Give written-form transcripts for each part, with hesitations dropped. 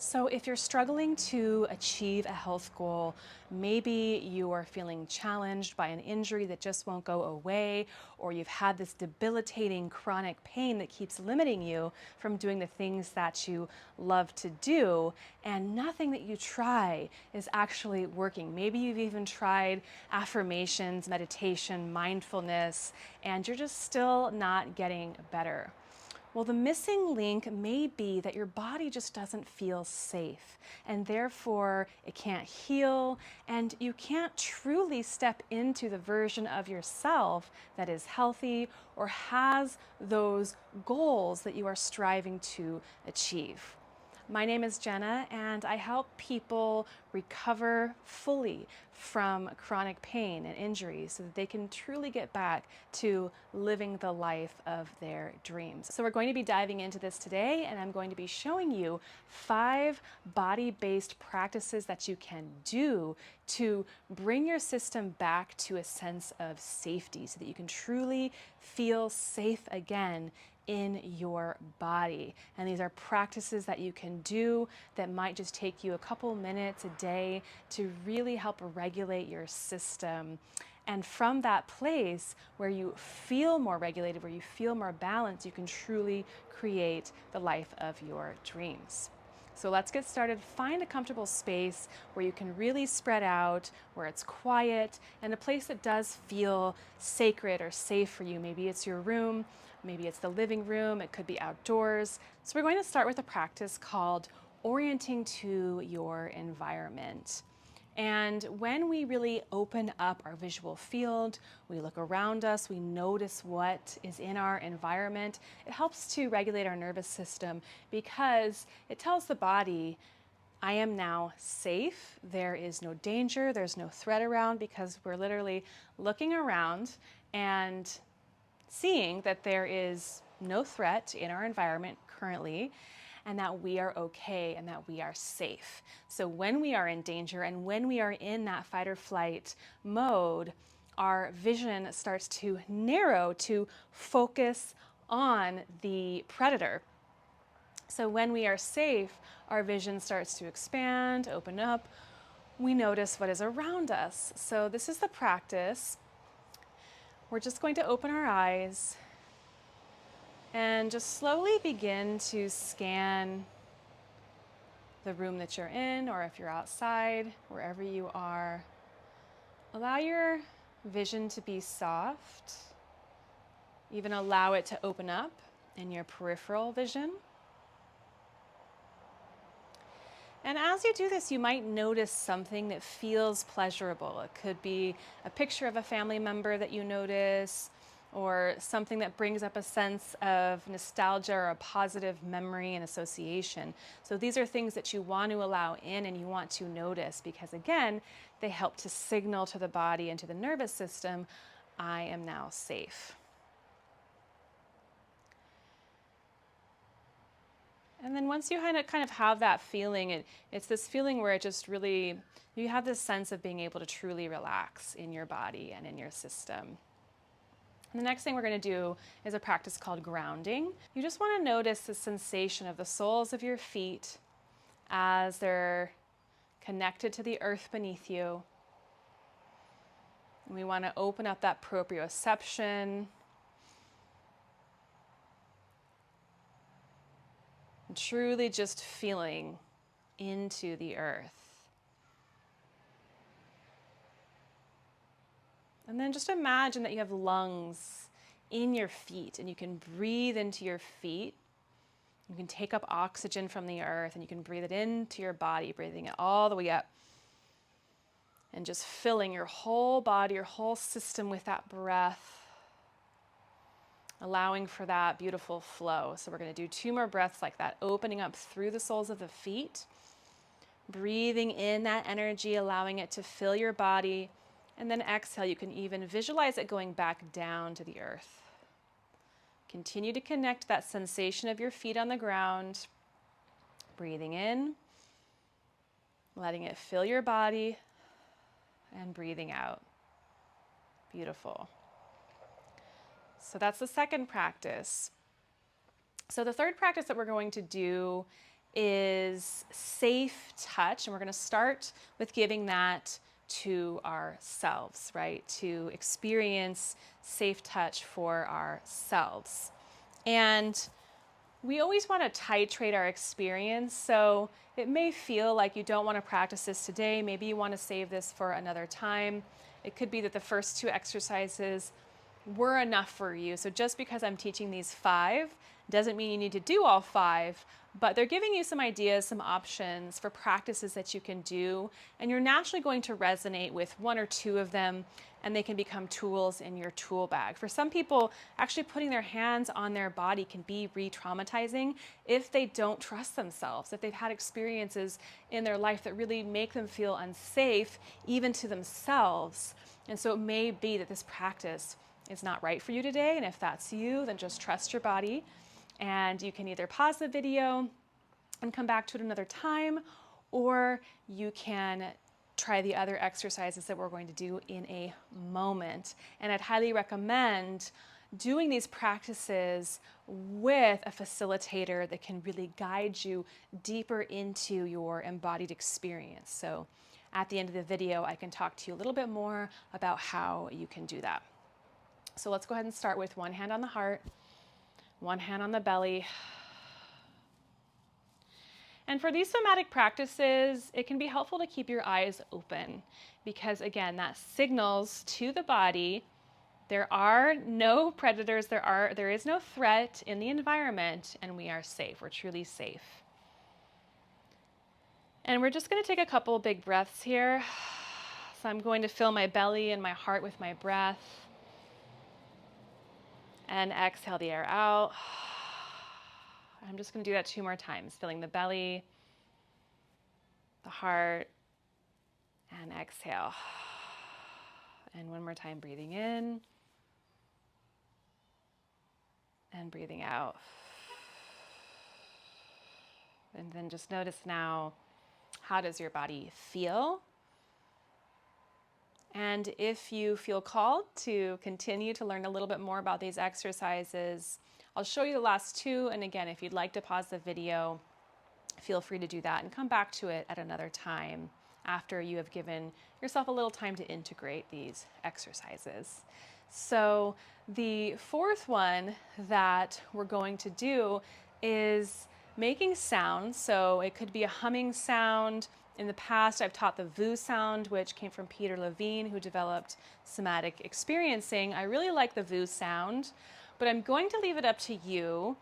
So, if you're struggling to achieve a health goal, maybe you are feeling challenged by an injury that just won't go away, or you've had this debilitating chronic pain that keeps limiting you from doing the things that you love to do, and nothing that you try is actually working. Maybe you've even tried affirmations, meditation, mindfulness, and you're just still not getting better. Well, the missing link may be that your body just doesn't feel safe, and therefore it can't heal, and you can't truly step into the version of yourself that is healthy or has those goals that you are striving to achieve. My name is Jenna, and I help people recover fully from chronic pain and injuries so that they can truly get back to living the life of their dreams. So, we're going to be diving into this today, and I'm going to be showing you 5 body based practices that you can do to bring your system back to a sense of safety so that you can truly feel safe again in your body. And these are practices that you can do that might just take you a couple minutes a day to really help regulate your system. And from that place where you feel more regulated, where you feel more balanced, you can truly create the life of your dreams. So let's get started. Find a comfortable space where you can really spread out, where it's quiet, and a place that does feel sacred or safe for you. Maybe it's your room, maybe it's the living room, it could be outdoors. So we're going to start with a practice called orienting to your environment. And when we really open up our visual field, we look around us, we notice what is in our environment, it helps to regulate our nervous system because it tells the body, I am now safe, there is no danger, there's no threat around, because we're literally looking around and seeing that there is no threat in our environment currently, and that we are okay and that we are safe. So when we are in danger and when we are in that fight or flight mode, our vision starts to narrow to focus on the predator. So when we are safe, our vision starts to expand, open up. We notice what is around us. So this is the practice. We're just going to open our eyes and just slowly begin to scan the room that you're in, or if you're outside, wherever you are. Allow your vision to be soft. Even allow it to open up in your peripheral vision. And as you do this, you might notice something that feels pleasurable. It could be a picture of a family member that you notice, or something that brings up a sense of nostalgia or a positive memory and association. So these are things that you want to allow in and you want to notice because, again, they help to signal to the body and to the nervous system, I am now safe. And then once you kind of have that feeling, it's this feeling where it just really, you have this sense of being able to truly relax in your body and in your system. And the next thing we're going to do is a practice called grounding. You just want to notice the sensation of the soles of your feet as they're connected to the earth beneath you. And we want to open up that proprioception and truly just feeling into the earth. And then just imagine that you have lungs in your feet and you can breathe into your feet. You can take up oxygen from the earth and you can breathe it into your body, breathing it all the way up. And just filling your whole body, your whole system with that breath, allowing for that beautiful flow. So we're going to do 2 more breaths like that, opening up through the soles of the feet, breathing in that energy, allowing it to fill your body. And then exhale, you can even visualize it going back down to the earth. Continue to connect that sensation of your feet on the ground. Breathing in, letting it fill your body, and breathing out. Beautiful. So that's the second practice. So the third practice that we're going to do is safe touch. And we're going to start with giving that to ourselves, right? To experience safe touch for ourselves. And we always want to titrate our experience. So it may feel like you don't want to practice this today. Maybe you want to save this for another time. It could be that the first 2 exercises were enough for you. So just because I'm teaching these 5 doesn't mean you need to do all 5, but they're giving you some ideas, some options for practices that you can do, and you're naturally going to resonate with 1 or 2 of them, and they can become tools in your tool bag. For some people, actually putting their hands on their body can be re-traumatizing if they don't trust themselves, if they've had experiences in their life that really make them feel unsafe, even to themselves. And so it may be that this practice is not right for you today, and if that's you, then just trust your body, and you can either pause the video and come back to it another time, or you can try the other exercises that we're going to do in a moment. And I'd highly recommend doing these practices with a facilitator that can really guide you deeper into your embodied experience. So at the end of the video, I can talk to you a little bit more about how you can do that. So let's go ahead and start with 1 hand on the heart, 1 hand on the belly. And for these somatic practices, it can be helpful to keep your eyes open because, again, that signals to the body there are no predators, there is no threat in the environment, and we are safe. We're truly safe. And we're just going to take a couple big breaths here. So I'm going to fill my belly and my heart with my breath. And exhale the air out. I'm just going to do that 2 more times, filling the belly, the heart, and exhale. And 1 more time, breathing in and breathing out. And then just notice now, how does your body feel? And if you feel called to continue to learn a little bit more about these exercises, I'll show you the last 2. And again, if you'd like to pause the video, feel free to do that and come back to it at another time after you have given yourself a little time to integrate these exercises. So the 4th one that we're going to do is making sounds. So it could be a humming sound. In the past, I've taught the VU sound, which came from Peter Levine, who developed Somatic Experiencing. I really like the VU sound, but I'm going to leave it up to you,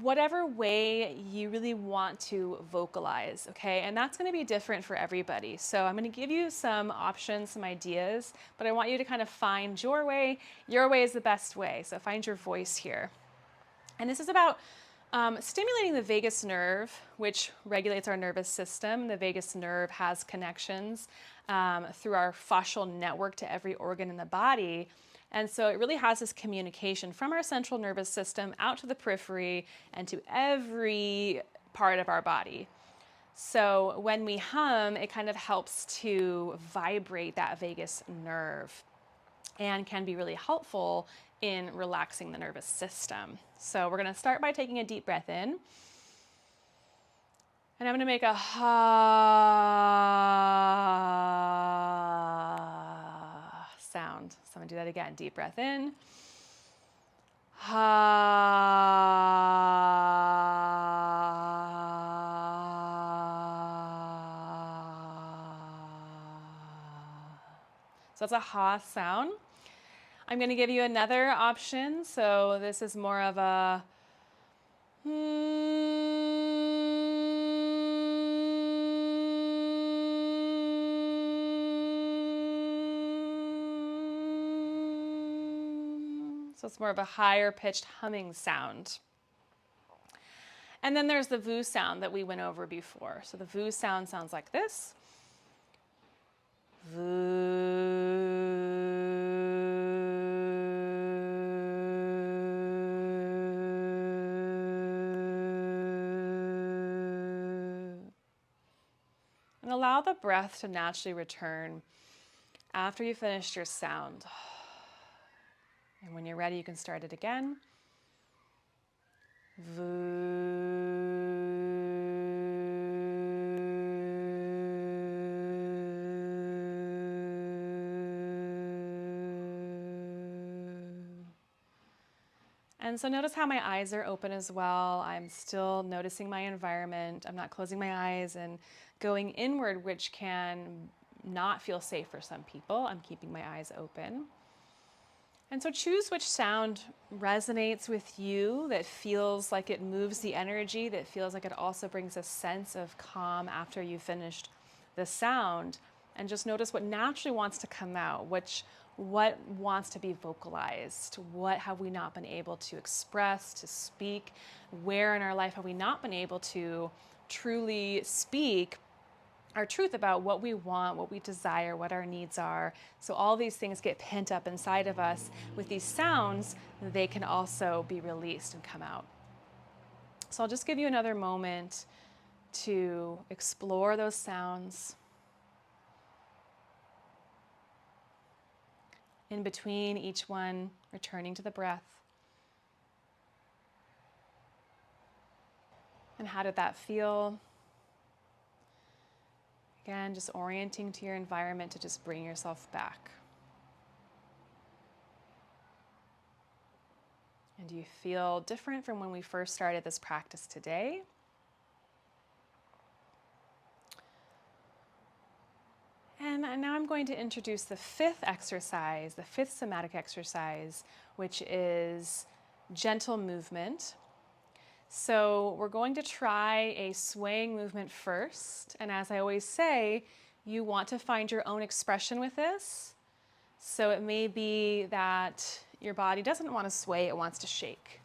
whatever way you really want to vocalize, okay? And that's going to be different for everybody. So I'm going to give you some options, some ideas, but I want you to kind of find your way. Your way is the best way, so find your voice here. And this is about stimulating the vagus nerve, which regulates our nervous system. The vagus nerve has connections through our fascial network to every organ in the body. And so it really has this communication from our central nervous system out to the periphery and to every part of our body. So when we hum, it kind of helps to vibrate that vagus nerve and can be really helpful in relaxing the nervous system. So we're going to start by taking a deep breath in. And I'm going to make a ha sound. So I'm going to do that again. Deep breath in. Ha. So that's a ha sound. I'm going to give you another option. So this is more of a so it's more of a higher pitched humming sound. And then there's the VU sound that we went over before. So the VU sound sounds like this. And allow the breath to naturally return after you finished your sound. And when you're ready, you can start it again. VU. And so notice how my eyes are open as well. I'm still noticing my environment. I'm not closing my eyes and going inward, which can not feel safe for some people. I'm keeping my eyes open. And so choose which sound resonates with you, that feels like it moves the energy, that feels like it also brings a sense of calm after you've finished the sound. And just notice what naturally wants to come out, what wants to be vocalized, what have we not been able to express, to speak, where in our life have we not been able to truly speak our truth about what we want, what we desire, what our needs are. So all these things get pent up inside of us. With these sounds, they can also be released and come out. So I'll just give you another moment to explore those sounds. In between each one, returning to the breath. And how did that feel? Again, just orienting to your environment to just bring yourself back. And do you feel different from when we first started this practice today? And now I'm going to introduce the fifth exercise, the fifth somatic exercise, which is gentle movement. So we're going to try a swaying movement first. And as I always say, you want to find your own expression with this. So it may be that your body doesn't want to sway, it wants to shake.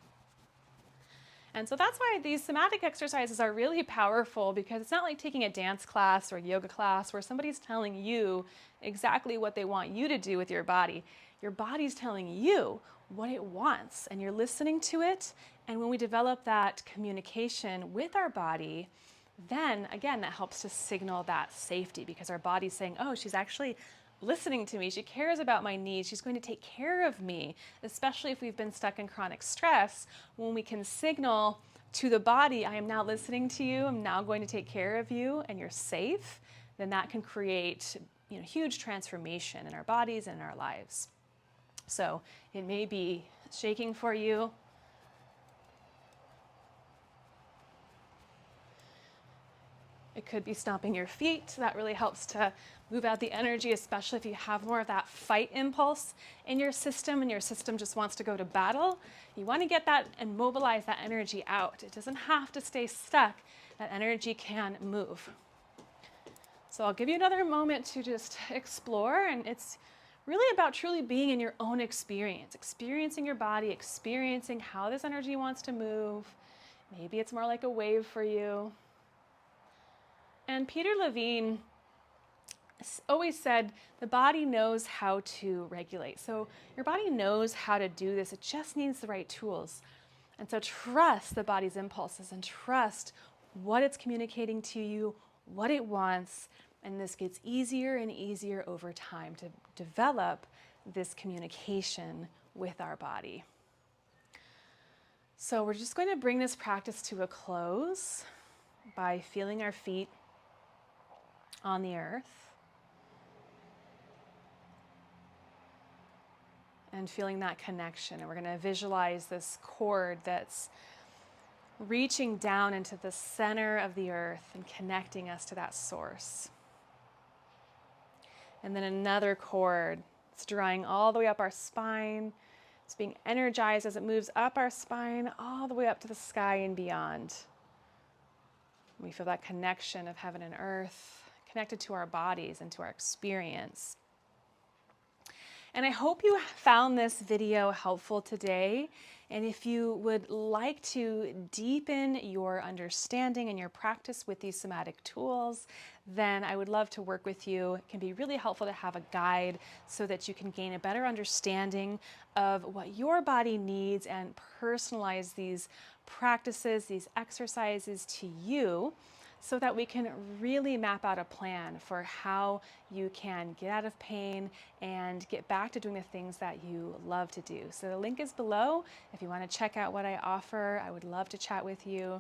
And so that's why these somatic exercises are really powerful, because it's not like taking a dance class or a yoga class where somebody's telling you exactly what they want you to do with your body. Your body's telling you what it wants, and you're listening to it. And when we develop that communication with our body, then again, that helps to signal that safety, because our body's saying, oh, she's actually listening to me. She cares about my needs. She's going to take care of me, especially if we've been stuck in chronic stress. When we can signal to the body, I am now listening to you, I'm now going to take care of you, and you're safe, then that can create huge transformation in our bodies and in our lives. So it may be shaking for you. It could be stomping your feet. That really helps to move out the energy, especially if you have more of that fight impulse in your system and your system just wants to go to battle. You want to get that and mobilize that energy out. It doesn't have to stay stuck. That energy can move. So I'll give you another moment to just explore, and it's really about truly being in your own experience, experiencing your body, experiencing how this energy wants to move. Maybe it's more like a wave for you. And Peter Levine always said the body knows how to regulate. So your body knows how to do this. It just needs the right tools. And so trust the body's impulses and trust what it's communicating to you, what it wants. And this gets easier and easier over time to develop this communication with our body. So we're just going to bring this practice to a close by feeling our feet on the earth and feeling that connection. And we're going to visualize this cord that's reaching down into the center of the earth and connecting us to that source. And then another cord. It's drawing all the way up our spine. It's being energized as it moves up our spine, all the way up to the sky and beyond. We feel that connection of heaven and earth, connected to our bodies and to our experience. And I hope you found this video helpful today. And if you would like to deepen your understanding and your practice with these somatic tools, then I would love to work with you. It can be really helpful to have a guide so that you can gain a better understanding of what your body needs and personalize these practices, these exercises to you, so that we can really map out a plan for how you can get out of pain and get back to doing the things that you love to do. So the link is below. If you want to check out what I offer, I would love to chat with you.